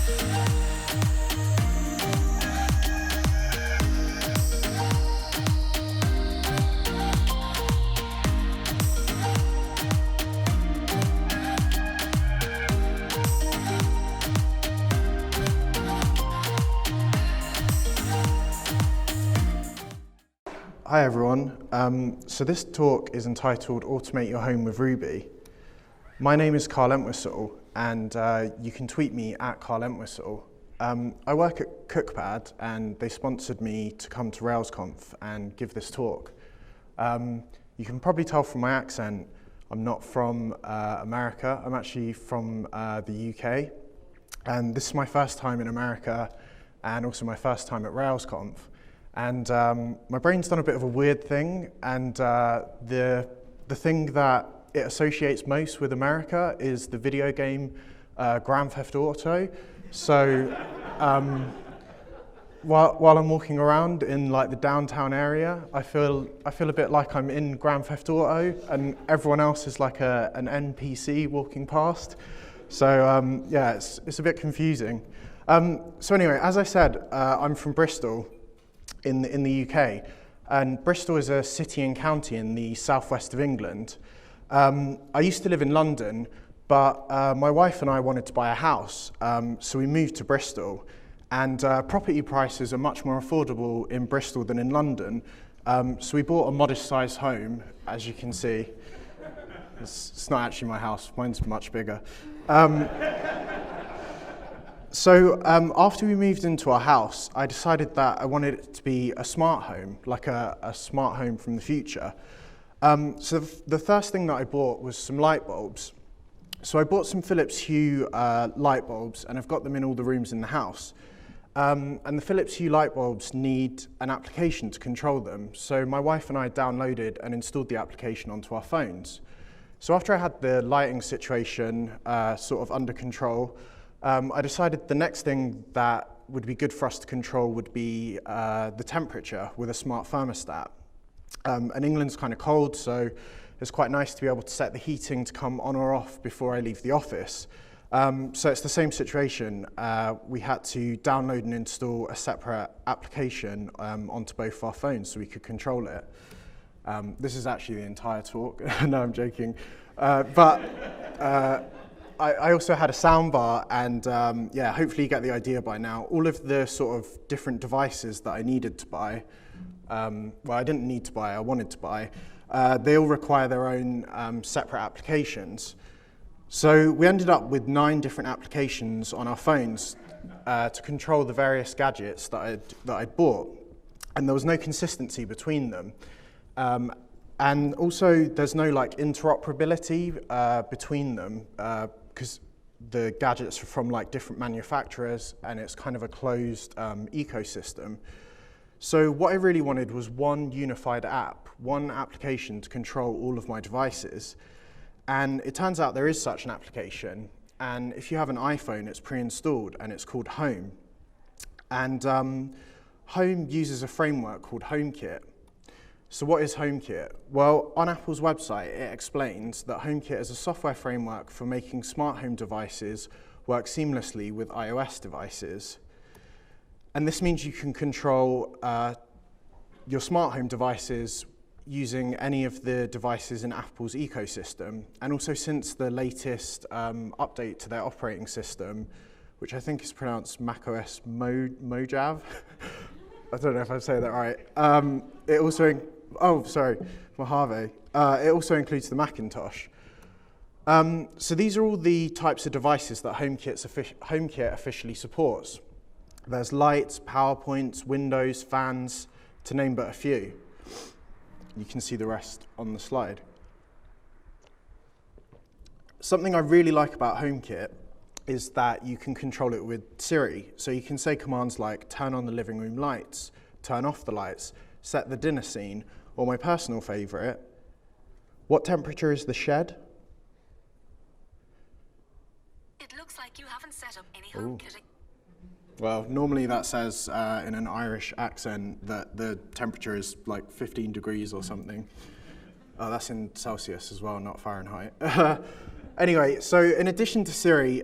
Hi everyone, so this talk is entitled Automate Your Home with Ruby. My name is Karl Entwistle and you can tweet me at Karl Entwistle. I work at Cookpad and they sponsored me to come to RailsConf and give this talk. You can probably tell from my accent I'm not from America, I'm actually from the UK, and this is my first time in America and also my first time at RailsConf. And my brain's done a bit of a weird thing, and the thing that it associates most with America is the video game Grand Theft Auto. So while I'm walking around in like the downtown area, I feel a bit like I'm in Grand Theft Auto, and everyone else is like an NPC walking past. So yeah, it's a bit confusing. So anyway, as I said, I'm from Bristol in the UK, and Bristol is a city and county in the southwest of England. I used to live in London, but my wife and I wanted to buy a house, so we moved to Bristol, and property prices are much more affordable in Bristol than in London, so we bought a modest-sized home, as you can see. It's not actually my house, mine's much bigger. So after we moved into our house, I decided that I wanted it to be a smart home, like a smart home from the future. So the first thing that I bought was some light bulbs. So I bought some Philips Hue light bulbs, and I've got them in all the rooms in the house. And the Philips Hue light bulbs need an application to control them. So my wife and I downloaded and installed the application onto our phones. So after I had the lighting situation sort of under control, I decided the next thing that would be good for us to control would be the temperature with a smart thermostat. And England's kind of cold, so it's quite nice to be able to set the heating to come on or off before I leave the office. So it's the same situation. We had to download and install a separate application onto both our phones so we could control it. This is actually the entire talk. No, I'm joking. I also had a soundbar, and yeah, hopefully you get the idea by now. All of the sort of different devices that I needed to buy, well, I didn't need to buy, I wanted to buy, they all require their own separate applications. So we ended up with 9 different applications on our phones to control the various gadgets that I'd bought, and there was no consistency between them. And also, there's no like interoperability between them because the gadgets are from like different manufacturers, and it's kind of a closed ecosystem. So what I really wanted was one unified app, one application to control all of my devices. And it turns out there is such an application. And if you have an iPhone, it's pre-installed, and it's called Home. And Home uses a framework called HomeKit. So what is HomeKit? Well, on Apple's website, it explains that HomeKit is a software framework for making smart home devices work seamlessly with iOS devices. And this means you can control your smart home devices using any of the devices in Apple's ecosystem. And also, since the latest update to their operating system, which I think is pronounced macOS Mojave. I don't know if I'm saying that right. It also, Mojave. It also includes the Macintosh. So these are all the types of devices that HomeKit officially supports. There's lights, PowerPoints, windows, fans, to name but a few. You can see the rest on the slide. Something I really like about HomeKit is that you can control it with Siri. So you can say commands like turn on the living room lights, turn off the lights, set the dinner scene, or my personal favorite, what temperature is the shed? It looks like you haven't set up any HomeKit. Well, normally that says in an Irish accent that the temperature is like 15 degrees or something. Oh, that's in Celsius as well, not Fahrenheit. Anyway, so in addition to Siri,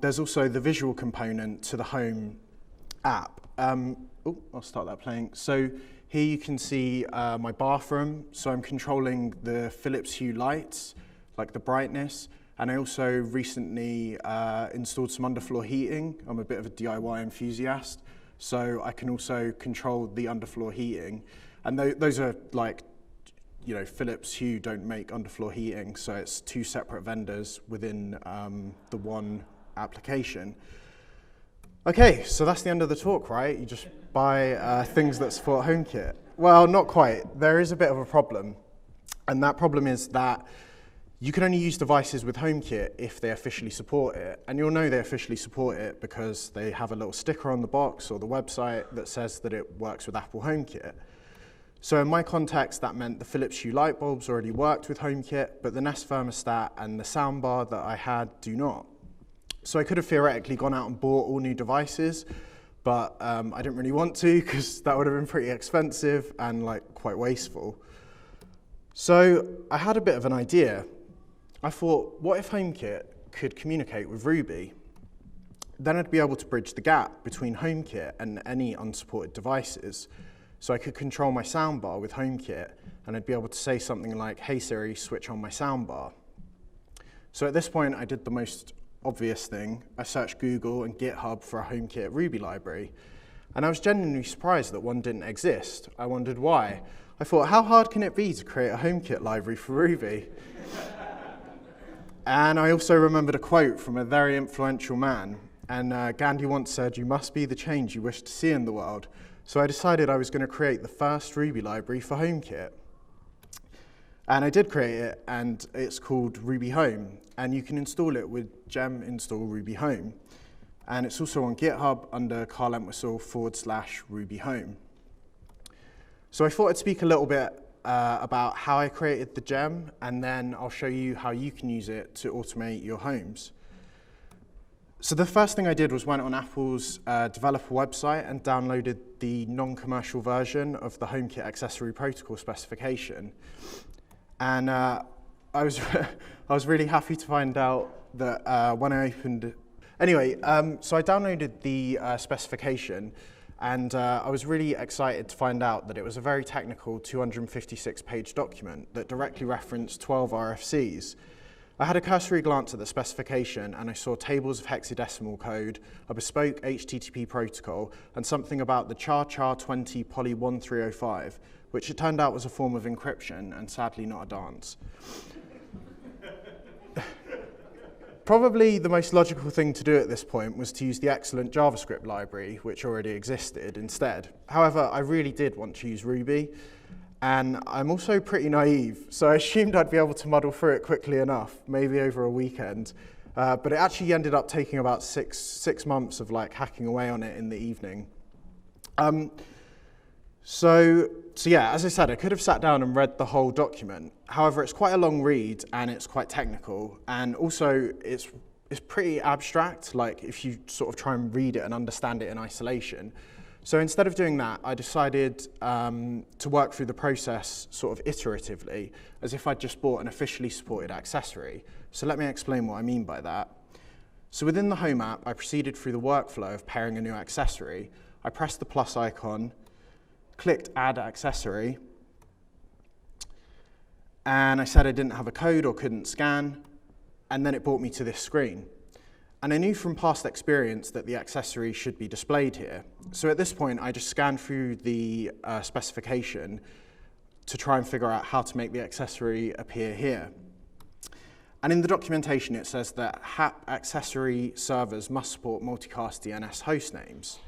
there's also the visual component to the Home app. I'll start that playing. So here you can see my bathroom. So I'm controlling the Philips Hue lights, like the brightness. And I also recently installed some underfloor heating. I'm a bit of a DIY enthusiast. So I can also control the underfloor heating. And those are like, you know, Philips Hue don't make underfloor heating, so it's two separate vendors within the one application. Okay, so that's the end of the talk, right? You just buy things that support HomeKit. Well, not quite. There is a bit of a problem, and that problem is that you can only use devices with HomeKit if they officially support it, and you'll know they officially support it because they have a little sticker on the box or the website that says that it works with Apple HomeKit. So in my context, that meant the Philips Hue light bulbs already worked with HomeKit, but the Nest thermostat and the soundbar that I had do not. So I could have theoretically gone out and bought all new devices, but I didn't really want to because that would have been pretty expensive and like quite wasteful. So I had a bit of an idea. I thought, what if HomeKit could communicate with Ruby? Then I'd be able to bridge the gap between HomeKit and any unsupported devices. So I could control my soundbar with HomeKit, and I'd be able to say something like, "Hey Siri, switch on my soundbar." So at this point, I did the most obvious thing. I searched Google and GitHub for a HomeKit Ruby library, and I was genuinely surprised that one didn't exist. I wondered why. I thought, how hard can it be to create a HomeKit library for Ruby? And I also remembered a quote from a very influential man, and Gandhi once said, "You must be the change you wish to see in the world." So I decided I was going to create the first Ruby library for HomeKit. And I did create it, and it's called Ruby Home. And you can install it with gem install Ruby Home. And it's also on GitHub under Karl Entwistle /Ruby Home. So I thought I'd speak a little bit about how I created the gem, and then I'll show you how you can use it to automate your homes. So the first thing I did was went on Apple's developer website and downloaded the non-commercial version of the HomeKit accessory protocol specification. And I was really happy to find out that when I opened... Anyway, so I downloaded the specification, and I was really excited to find out that it was a very technical 256-page document that directly referenced 12 RFCs. I had a cursory glance at the specification, and I saw tables of hexadecimal code, a bespoke HTTP protocol, and something about the char-20 poly 1305, which it turned out was a form of encryption, and sadly not a dance. Probably the most logical thing to do at this point was to use the excellent JavaScript library, which already existed, instead. However, I really did want to use Ruby, and I'm also pretty naive, so I assumed I'd be able to muddle through it quickly enough, maybe over a weekend. But it actually ended up taking about six months of like hacking away on it in the evening. So yeah, as I said, I could have sat down and read the whole document. However, it's quite a long read, and it's quite technical, and also it's pretty abstract, like if you sort of try and read it and understand it in isolation. So instead of doing that, I decided to work through the process sort of iteratively, as if I'd just bought an officially supported accessory. So let me explain what I mean by that. So within the Home app, I proceeded through the workflow of pairing a new accessory. I pressed the plus icon, clicked Add Accessory, and I said I didn't have a code or couldn't scan, and then it brought me to this screen. And I knew from past experience that the accessory should be displayed here. So at this point, I just scanned through the specification to try and figure out how to make the accessory appear here. And in the documentation, it says that HAP accessory servers must support multicast DNS host names.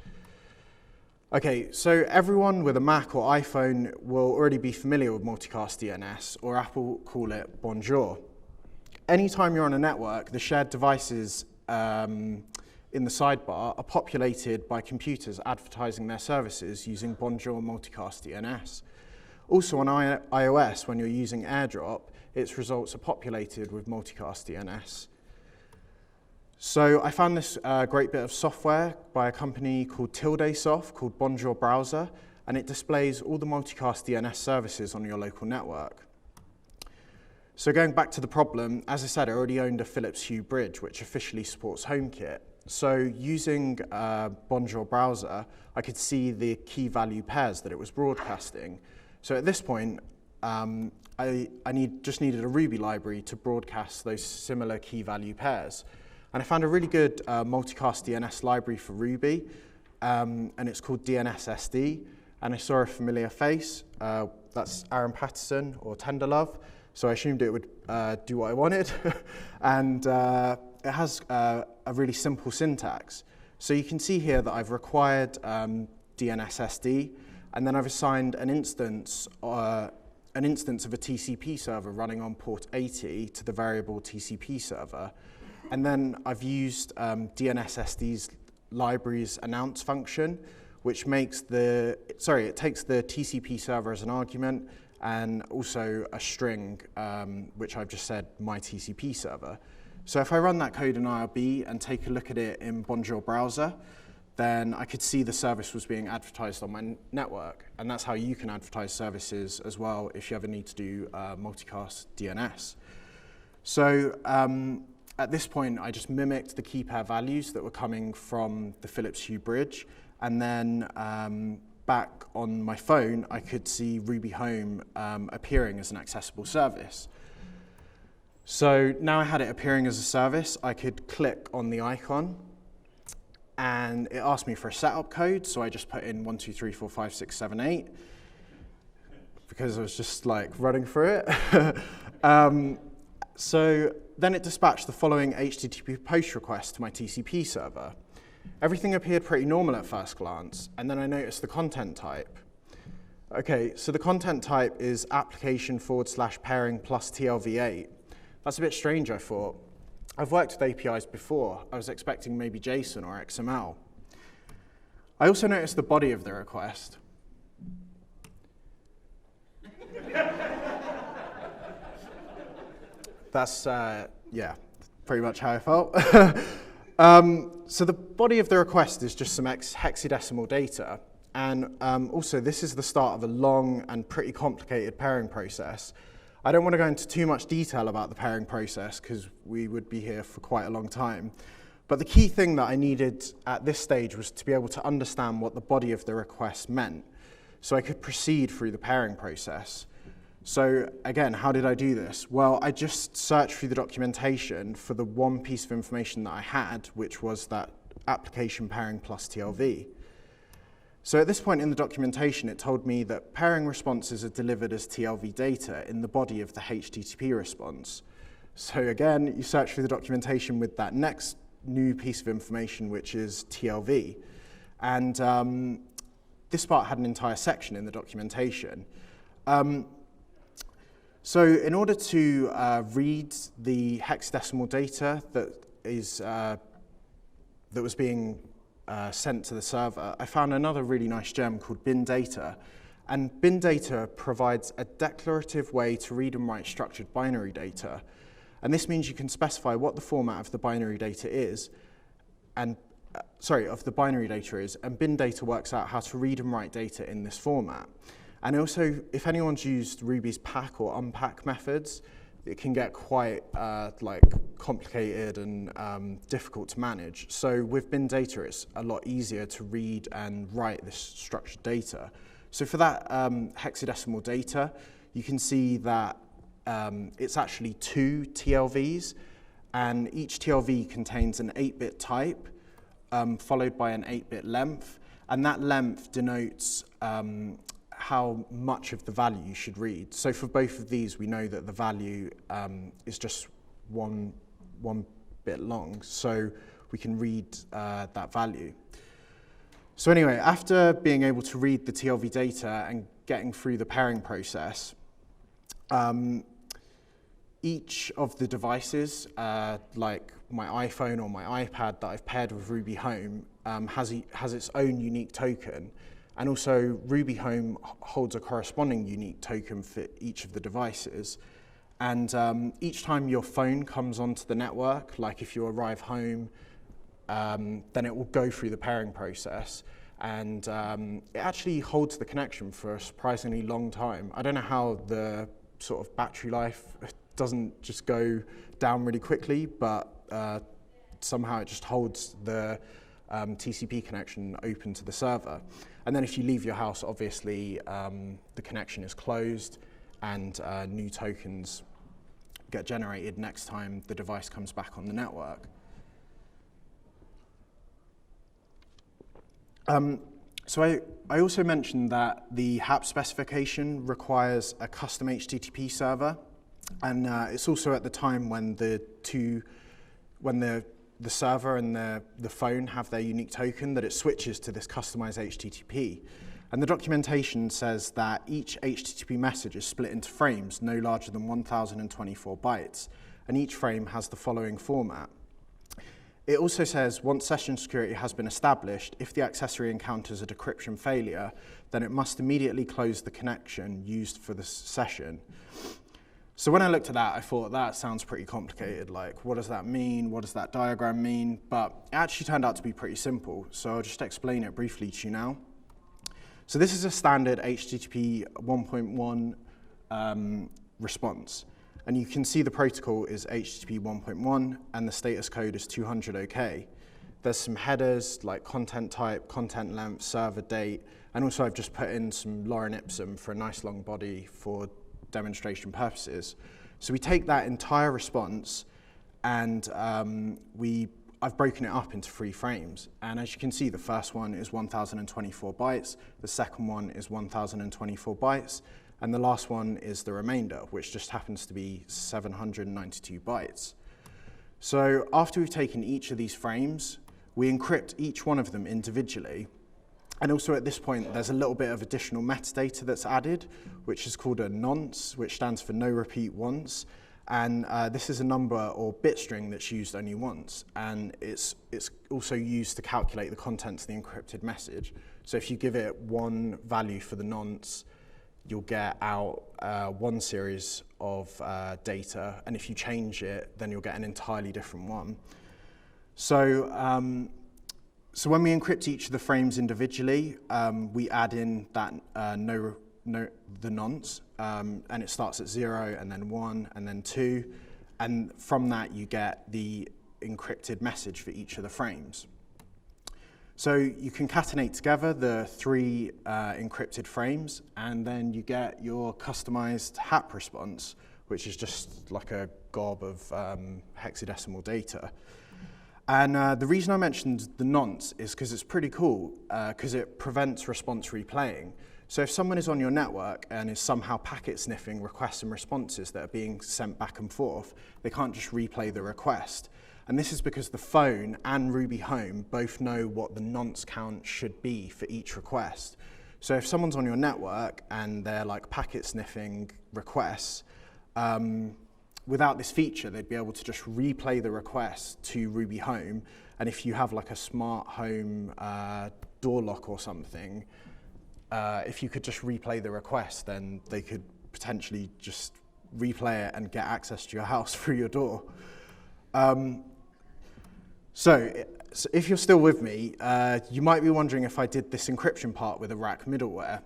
Okay, so everyone with a Mac or iPhone will already be familiar with multicast DNS, or Apple call it Bonjour. Anytime you're on a network, the shared devices in the sidebar are populated by computers advertising their services using Bonjour Multicast DNS. Also on iOS, when you're using AirDrop, its results are populated with Multicast DNS. So I found this great bit of software by a company called TildeSoft called Bonjour Browser, and it displays all the multicast DNS services on your local network. So going back to the problem, as I said, I already owned a Philips Hue bridge, which officially supports HomeKit. So using Bonjour browser, I could see the key value pairs that it was broadcasting. So at this point, I just needed a Ruby library to broadcast those similar key value pairs. And I found a really good Multicast DNS library for Ruby, and it's called DNS SD. And I saw a familiar face. That's Aaron Patterson, or Tenderlove. So I assumed it would do what I wanted. And it has a really simple syntax. So you can see here that I've required DNS SD, and then I've assigned an instance of a TCP server running on port 80 to the variable TCP server. And then I've used DNS SD's library's announce function, which makes it takes the TCP server as an argument, and also a string, which I've just said my TCP server. So if I run that code in IRB and take a look at it in Bonjour browser, then I could see the service was being advertised on my network. And that's how you can advertise services as well if you ever need to do multicast DNS. So at this point, I just mimicked the key pair values that were coming from the Philips Hue bridge. And then back on my phone, I could see Ruby Home appearing as an accessible service. So now I had it appearing as a service, I could click on the icon, and it asked me for a setup code, so I just put in 1, 2, 3, 4, 5, 6, 7, 8, because I was just like running through it. So then it dispatched the following HTTP post request to my TCP server. Everything appeared pretty normal at first glance, and then I noticed the content type. Okay, so the content type is application/pairing plus TLV8. That's a bit strange, I thought. I've worked with APIs before. I was expecting maybe JSON or XML. I also noticed the body of the request. That's, yeah, pretty much how I felt. So the body of the request is just some hexadecimal data. And also, this is the start of a long and pretty complicated pairing process. I don't want to go into too much detail about the pairing process because we would be here for quite a long time. But the key thing that I needed at this stage was to be able to understand what the body of the request meant so I could proceed through the pairing process. So again, how did I do this? Well, I just searched through the documentation for the one piece of information that I had, which was that application pairing plus TLV. So at this point in the documentation, it told me that pairing responses are delivered as TLV data in the body of the HTTP response. So again, you search through the documentation with that next new piece of information, which is TLV. And this part had an entire section in the documentation. So in order to read the hexadecimal data that was being sent to the server, I found another really nice gem called bin data. And bin data provides a declarative way to read and write structured binary data. And this means you can specify what the format of the binary data is, and bin data works out how to read and write data in this format. And also, if anyone's used Ruby's pack or unpack methods, it can get quite complicated and difficult to manage. So with bin data, it's a lot easier to read and write this structured data. So for that hexadecimal data, you can see that it's actually 2 TLVs, and each TLV contains an 8-bit type, followed by an 8-bit length, and that length denotes how much of the value you should read. So for both of these, we know that the value is just one bit long, so we can read that value. So anyway, after being able to read the TLV data and getting through the pairing process, each of the devices, like my iPhone or my iPad that I've paired with Ruby Home, has its own unique token. And also, Ruby Home holds a corresponding unique token for each of the devices. And each time your phone comes onto the network, like if you arrive home, then it will go through the pairing process. And it actually holds the connection for a surprisingly long time. I don't know how the sort of battery life doesn't just go down really quickly, but somehow it just holds the TCP connection open to the server. And then if you leave your house, obviously the connection is closed and new tokens get generated next time the device comes back on the network. So I also mentioned that the HAP specification requires a custom HTTP server, and it's also at the time when the server and the phone have their unique token that it switches to this customized HTTP. And the documentation says that each HTTP message is split into frames no larger than 1024 bytes, and each frame has the following format. It also says once session security has been established, if the accessory encounters a decryption failure, then it must immediately close the connection used for the session. So when I looked at that, I thought that sounds pretty complicated. Like, what does that mean? What does that diagram mean? But it actually turned out to be pretty simple. So I'll just explain it briefly to you now. So this is a standard HTTP 1.1 response. And you can see the protocol is HTTP 1.1 and the status code is 200 OK. There's some headers like content type, content length, server date, and also I've just put in some lorem ipsum for a nice long body for demonstration purposes. So we take that entire response and I've broken it up into 3 frames. And as you can see, the first one is 1024 bytes, the second one is 1024 bytes, and the last one is the remainder, which just happens to be 792 bytes. So after we've taken each of these frames, we encrypt each one of them individually. And also at this point, there's a little bit of additional metadata that's added, which is called a nonce, which stands for no repeat once. And this is a number or bit string that's used only once. And it's also used to calculate the contents of the encrypted message. So if you give it one value for the nonce, you'll get out one series of data, and if you change it, then you'll get an entirely different one. So, so when we encrypt each of the frames individually, we add in that the nonce, and it starts at 0, and then 1, and then 2, and from that you get the encrypted message for each of the frames. So you concatenate together the 3 encrypted frames, and then you get your customized HAP response, which is just like a gob of hexadecimal data. And the reason I mentioned the nonce is because it's pretty cool, because it prevents response replaying. So if someone is on your network and is somehow packet sniffing requests and responses that are being sent back and forth, they can't just replay the request. And this is because the phone and Ruby Home both know what the nonce count should be for each request. So if someone's on your network and they're like packet sniffing requests, without this feature, they'd be able to just replay the request to Ruby Home. And if you have like a smart home door lock or something, if you could just replay the request, then they could potentially just replay it and get access to your house through your door. So if you're still with me, you might be wondering if I did this encryption part with a RAC middleware.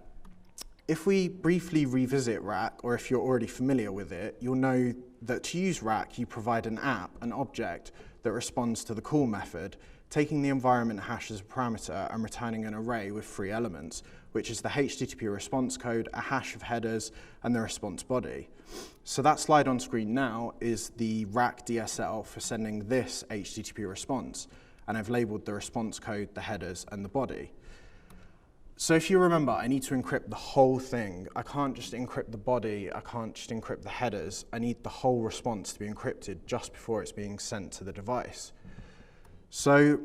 If we briefly revisit RAC, or if you're already familiar with it, you'll know that to use RAC, you provide an app, an object, that responds to the call method, taking the environment hash as a parameter and returning an array with 3 elements, which is the HTTP response code, a hash of headers, and the response body. So that slide on screen now is the RAC DSL for sending this HTTP response, and I've labeled the response code, the headers, and the body. So if you remember, I need to encrypt the whole thing. I can't just encrypt the body, I can't just encrypt the headers. I need the whole response to be encrypted just before it's being sent to the device. So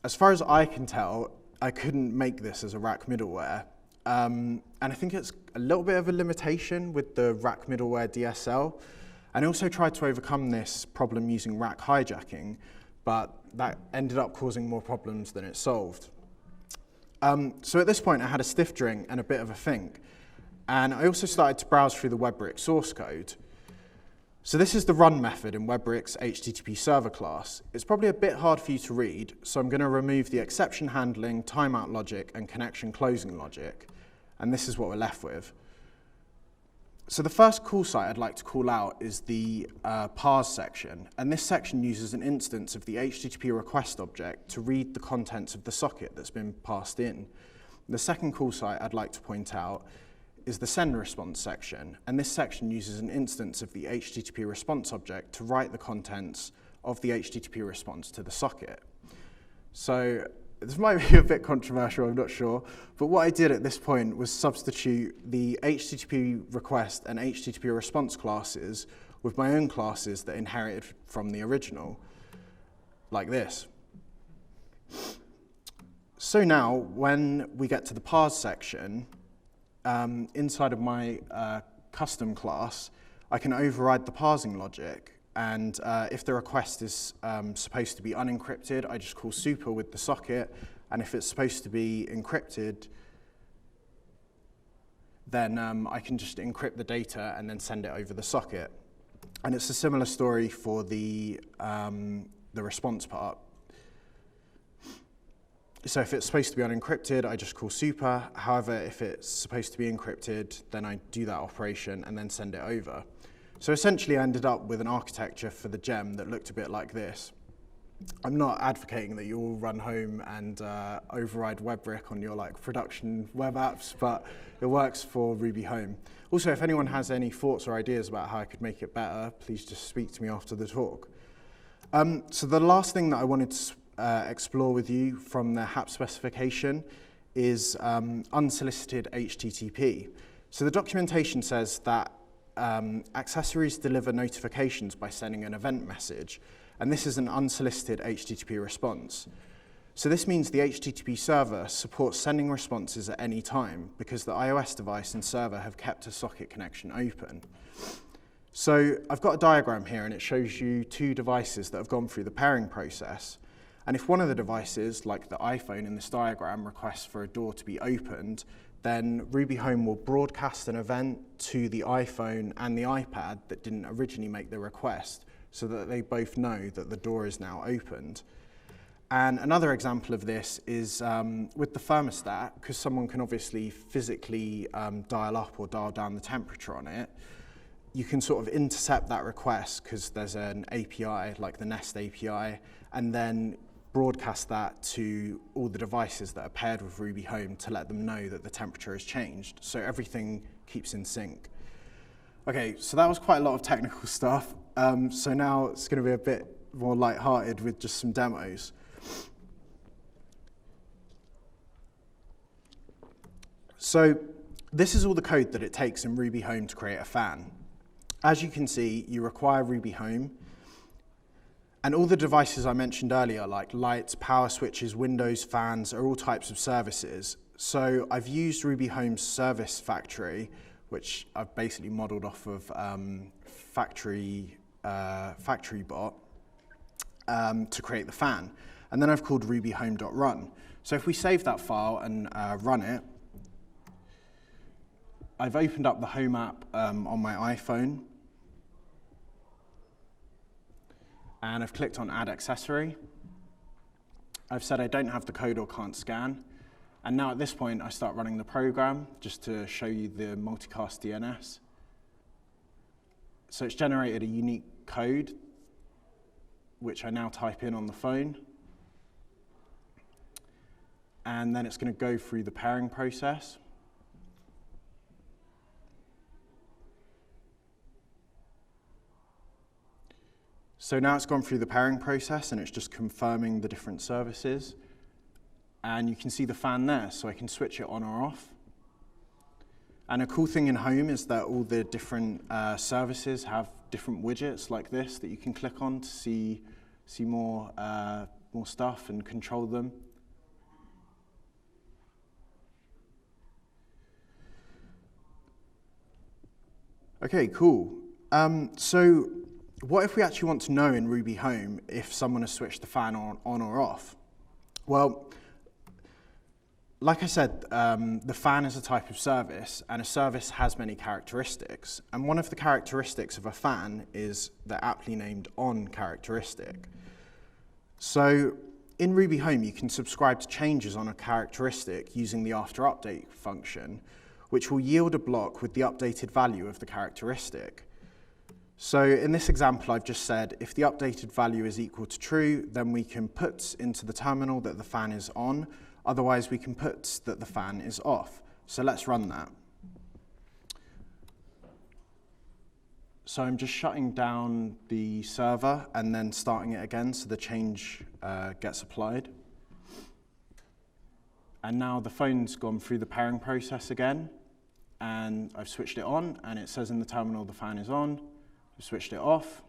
as far as I can tell, I couldn't make this as a RAC middleware. And I think it's a little bit of a limitation with the RAC middleware DSL. And I also tried to overcome this problem using RAC hijacking, but that ended up causing more problems than it solved. So at this point, I had a stiff drink and a bit of a think. And I also started to browse through the Webbrick source code. So this is the run method in Webbrick's HTTP server class. It's probably a bit hard for you to read, so I'm going to remove the exception handling, timeout logic, and connection closing logic. And this is what we're left with. So the first call site I'd like to call out is the parse section, and this section uses an instance of the HTTP request object to read the contents of the socket that's been passed in. The second call site I'd like to point out is the send response section, and this section uses an instance of the HTTP response object to write the contents of the HTTP response to the socket. So this might be a bit controversial, I'm not sure, but what I did at this point was substitute the HTTP request and HTTP response classes with my own classes that inherited from the original, like this. So now, when we get to the parse section, inside of my custom class, I can override the parsing logic. And if the request is supposed to be unencrypted, I just call super with the socket. And if it's supposed to be encrypted, then I can just encrypt the data and then send it over the socket. And it's a similar story for the response part. So if it's supposed to be unencrypted, I just call super. However, if it's supposed to be encrypted, then I do that operation and then send it over. So essentially I ended up with an architecture for the gem that looked a bit like this. I'm not advocating that you all run home and override Webbrick on your production web apps, but it works for Ruby Home. Also, if anyone has any thoughts or ideas about how I could make it better, please just speak to me after the talk. So the last thing that I wanted to explore with you from the HAP specification is unsolicited HTTP. So the documentation says that accessories deliver notifications by sending an event message, and this is an unsolicited HTTP response. So this means the HTTP server supports sending responses at any time because the iOS device and server have kept a socket connection open. So I've got a diagram here, and it shows you two devices that have gone through the pairing process. And if one of the devices, like the iPhone in this diagram, requests for a door to be opened, then Ruby Home will broadcast an event to the iPhone and the iPad that didn't originally make the request, so that they both know that the door is now opened. And another example of this is with the thermostat, because someone can obviously physically dial up or dial down the temperature on it. You can sort of intercept that request because there's an API, like the Nest API, and then broadcast that to all the devices that are paired with Ruby Home to let them know that the temperature has changed. So everything keeps in sync. Okay, so that was quite a lot of technical stuff. So now it's going to be a bit more lighthearted with just some demos. So this is all the code that it takes in Ruby Home to create a fan. As you can see, you require Ruby Home, and all the devices I mentioned earlier, like lights, power switches, windows, fans, are all types of services. So I've used Ruby Home's service factory, which I've basically modeled off of factory bot, to create the fan. And then I've called rubyhome.run. So if we save that file and run it, I've opened up the Home app on my iPhone, and I've clicked on Add Accessory. I've said I don't have the code or can't scan, and now at this point I start running the program just to show you the Multicast DNS. So it's generated a unique code, which I now type in on the phone, and then it's going to go through the pairing process. So now it's gone through the pairing process and it's just confirming the different services. And you can see the fan there, so I can switch it on or off. And a cool thing in Home is that all the different services have different widgets like this that you can click on to see more stuff and control them. Okay, cool. So what if we actually want to know in Ruby Home if someone has switched the fan on or off? Well, like I said, the fan is a type of service, and a service has many characteristics. And one of the characteristics of a fan is the aptly named on characteristic. So in Ruby Home, you can subscribe to changes on a characteristic using the after update function, which will yield a block with the updated value of the characteristic. So in this example, I've just said, if the updated value is equal to true, then we can put into the terminal that the fan is on. Otherwise, we can put that the fan is off. So let's run that. So I'm just shutting down the server and then starting it again so the change gets applied. And now the phone's gone through the pairing process again, and I've switched it on, and it says in the terminal the fan is on. I've switched it off.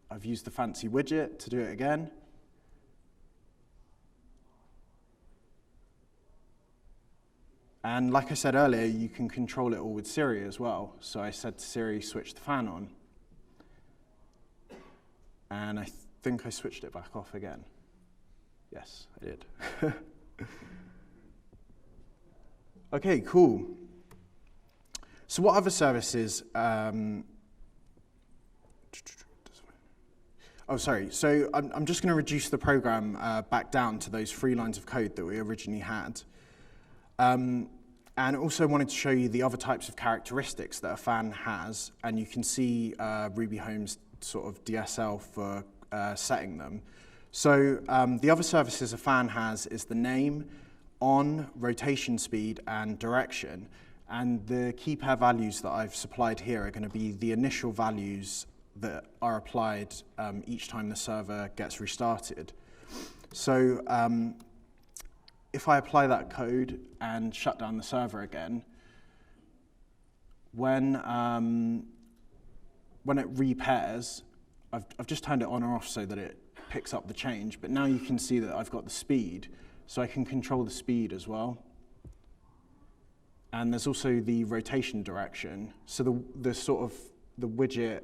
I've used the fancy widget to do it again. And like I said earlier, you can control it all with Siri as well. So I said to Siri, switch the fan on. And I think I switched it back off again. Yes, I did. Okay, cool. So what other services? Oh, sorry. So I'm just going to reduce the program back down to those 3 lines of code that we originally had. And also wanted to show you the other types of characteristics that a fan has. And you can see Ruby Home's sort of DSL for setting them. So the other services a fan has is the name, on, rotation speed, and direction. And the key pair values that I've supplied here are going to be the initial values that are applied each time the server gets restarted. So if I apply that code and shut down the server again, when it repairs, I've just turned it on or off so that it picks up the change, but now you can see that I've got the speed, so I can control the speed as well. And there's also the rotation direction. So the sort of the widget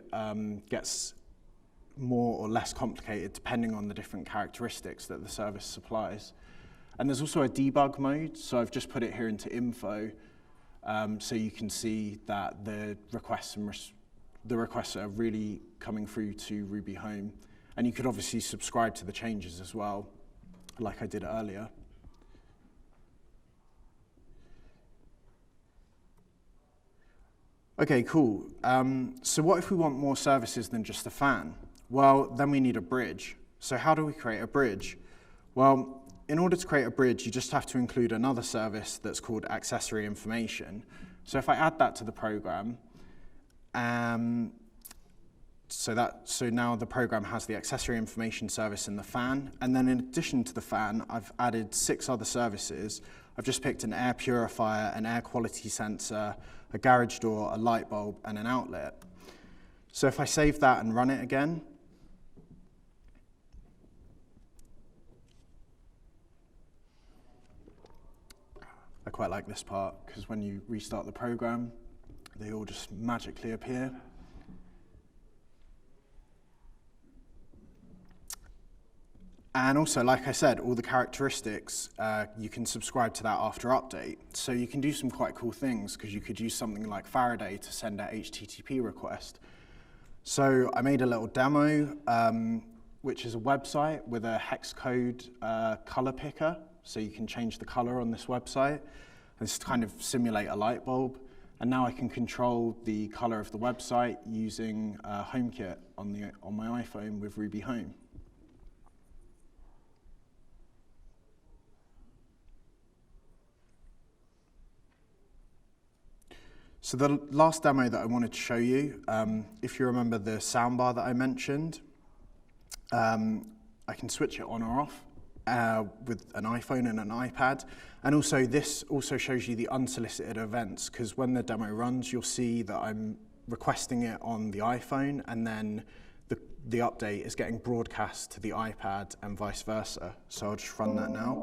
gets more or less complicated depending on the different characteristics that the service supplies. And there's also a debug mode, so I've just put it here into info, so you can see that the requests are really coming through to Ruby Home. And you could obviously subscribe to the changes as well, like I did earlier. Okay, cool. So what if we want more services than just a fan? Well, then we need a bridge. So how do we create a bridge? Well, in order to create a bridge, you just have to include another service that's called accessory information. So if I add that to the program, so now the program has the accessory information service in the fan, and then in addition to the fan, I've added 6 other services. I've just picked an air purifier, an air quality sensor, a garage door, a light bulb, and an outlet. So if I save that and run it again, I quite like this part, because when you restart the program, they all just magically appear. And also, like I said, all the characteristics, you can subscribe to that after update. So you can do some quite cool things, because you could use something like Faraday to send an HTTP request. So I made a little demo, which is a website with a hex code color picker. So you can change the color on this website. This kind of simulate a light bulb. And now I can control the color of the website using HomeKit on my iPhone with Ruby Home. So the last demo that I wanted to show you, if you remember the soundbar that I mentioned, I can switch it on or off with an iPhone and an iPad. And also this also shows you the unsolicited events, because when the demo runs, you'll see that I'm requesting it on the iPhone, and then the update is getting broadcast to the iPad and vice versa. So I'll just run that now.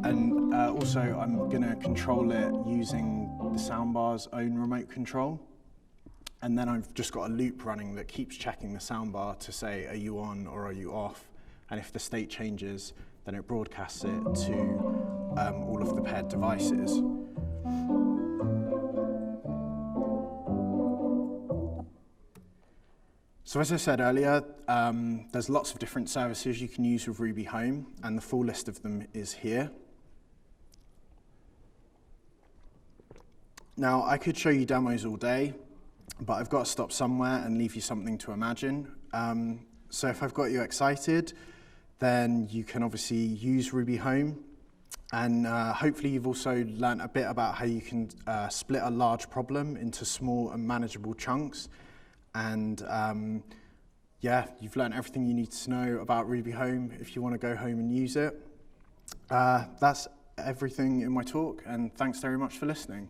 And also, I'm going to control it using the soundbar's own remote control. And then I've just got a loop running that keeps checking the soundbar to say, are you on or are you off? And if the state changes, then it broadcasts it to all of the paired devices. So as I said earlier, there's lots of different services you can use with Ruby Home, and the full list of them is here. Now, I could show you demos all day, but I've got to stop somewhere and leave you something to imagine. So if I've got you excited, then you can obviously use Ruby Home. And hopefully you've also learned a bit about how you can split a large problem into small and manageable chunks. And yeah, you've learned everything you need to know about Ruby Home if you want to go home and use it. That's everything in my talk, and thanks very much for listening.